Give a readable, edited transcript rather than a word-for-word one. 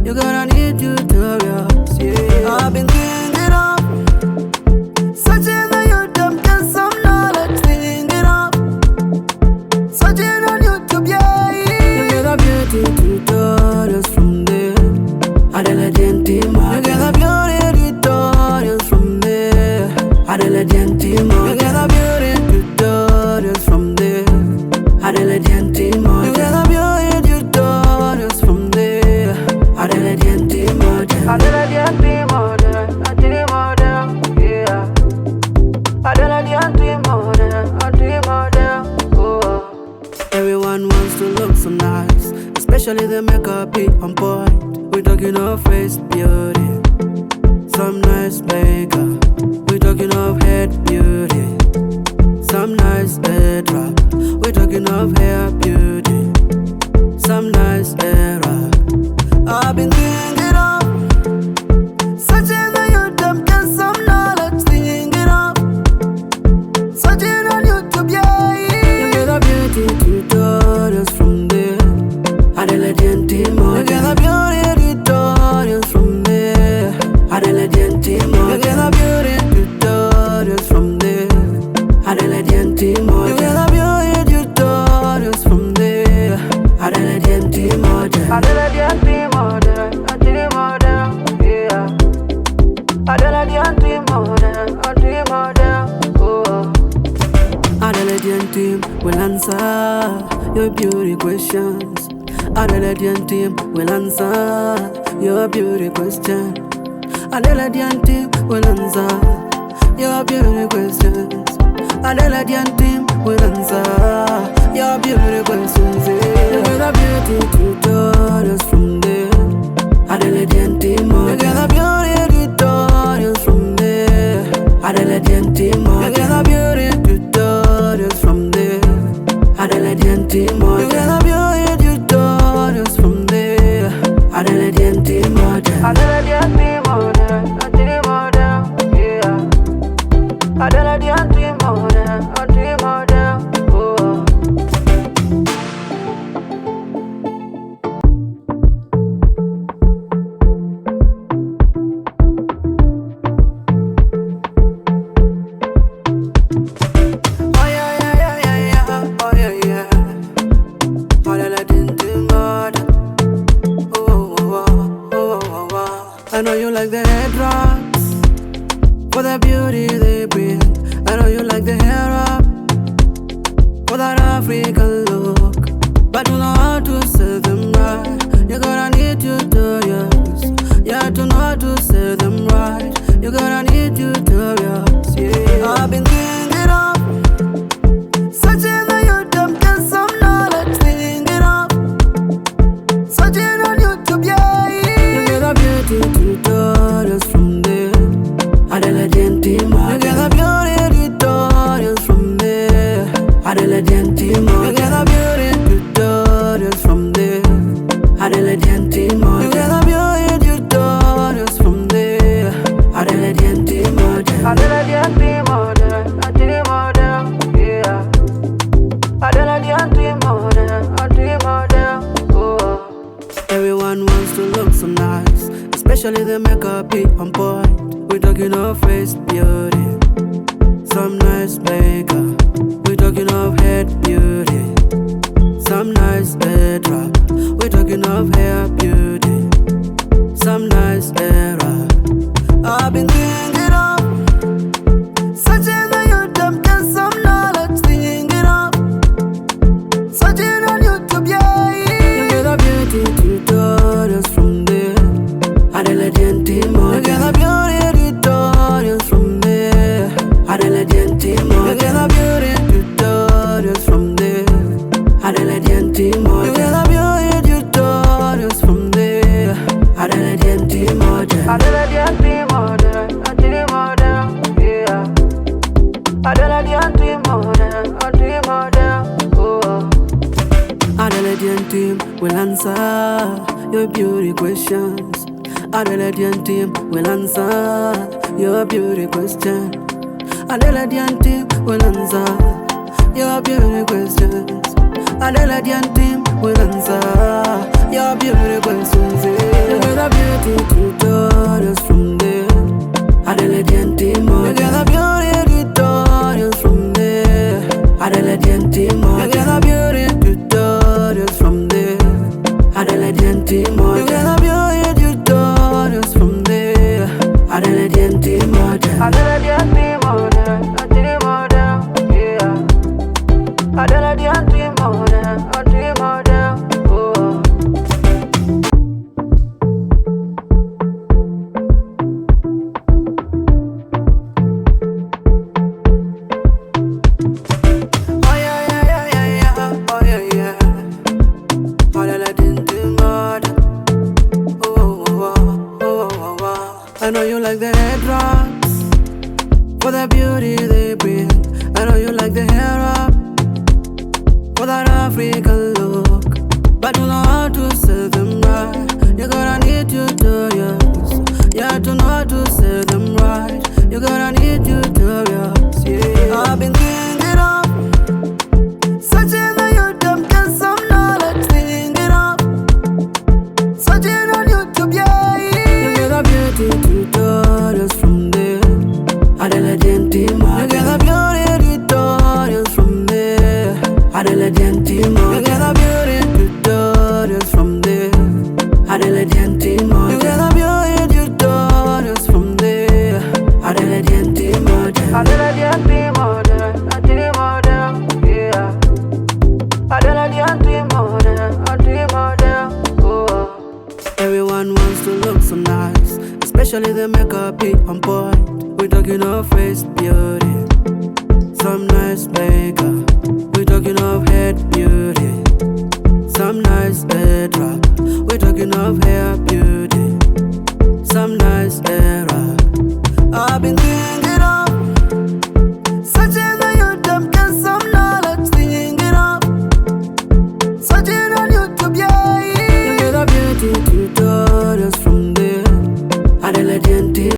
You're gonna need tutorials, yeah. I've been thinking of searching on YouTube, get some knowledge, thinking of searching on YouTube, yeah. You get a beauty tutorials from there. Adela Gentima. You get a beauty tutorials from there. Adela Gentima. You get a beauty tutorials from there. Adela Gentima. You get a beauty tutorials from there. Adela Gentima. Adela Gentima. Adela Gentima. Yeah. Adela Gentima. Adela. Oh. Everyone wants to look so nice, especially the makeup be on point. We talking of face beauty, some nice makeup. We talking of head beauty, some nice headwrap. We talking of hair beauty, some nice hairwrap. I've been thinking of searching on YouTube, get some knowledge, thinking of searching on YouTube, yeah. You get a beauty tutorials from there. Adela Gentima. You get a beauty tutorials from there. Adela Gentima. You get a beauty tutorials from there. Adela Gentima. You get a beauty tutorials from there. Adela Gentima. Adela Gentima. Gentima. Yeah. Adela Gentima. Gentima. Oh. Adela Gentima will answer your beauty questions. Adela Gentima will answer your beauty question. Adela Gentima will answer your beauty questions. Adela Gentima will answer your beauty questions. You get a beauty tutorials from there. Adela Gentima. You get a beauty tutorials from there. Adela Gentima. You get a beauty tutorials from there. Adela Gentima. You get a beauty tutorials from there. Adela Gentima. Adela Gentima. Yeah. Adela Gentima. Oh. Oh yeah. Oh yeah. Adela Gentima. Oh. I know you like the headwraps for the beauty they bring. I know you like the hair up for that African look, but you know how to sell them right. You're gonna need tutorials. Yeah, to know how to sell them right. You're gonna need tutorials. Yeah, I've been thinking of searching on YouTube, get some knowledge, thinking of searching on YouTube, yeah. You get a beauty tutorials from there. Adela Gentima. You get a beauty tutorials from there. Adela Gentima. You get a beauty tutorials from there. Adela Gentima. You get a beauty tutorials from there. Adela Gentima. Adela Gentima. Yeah. Adela Gentima. Oh. Everyone wants to look so nice, especially the makeup be on point. We talking of face beauty, some nice makeup. We talking of head beauty, some nice headwrap. We talking of hair beauty, some nice hairwrap. I've been thinking of searching on YouTube, get some knowledge, thinking of searching on YouTube, yeah. You get a beauty tutorials from there. Adela Gentima. You get a beauty tutorials from there. Adela Gentima. You get a beauty tutorials from there. Adela Gentima. You get a beauty tutorials from there. Adela Gentima. Adela Gentima. Yeah. Adela Gentima. Oh. Adela Gentima will answer your beauty questions. Adela Gentima will answer your beauty question. Adela Gentima will answer your beauty questions. Adela Gentima will answer your beauty questions. Yeah. for that African look, but you know how to sell them right. You gotta need tutorials, yeah, to know how to sell them right. You gotta need tutorials, yeah. I've been thinking of searching on YouTube, get some knowledge, thinking of searching on YouTube, yeah. You get a beauty tutorials from there, Adela Gentima. You get a beauty tutorials from there, Adela Gentima. You get a beauty tutorials from there, Adela Gentima. You get a beauty tutorials from there, Adela Gentima. Adela Gentima, yeah. Adela Gentima, oh. Everyone wants to look so nice, especially the makeup be on point. We're talking of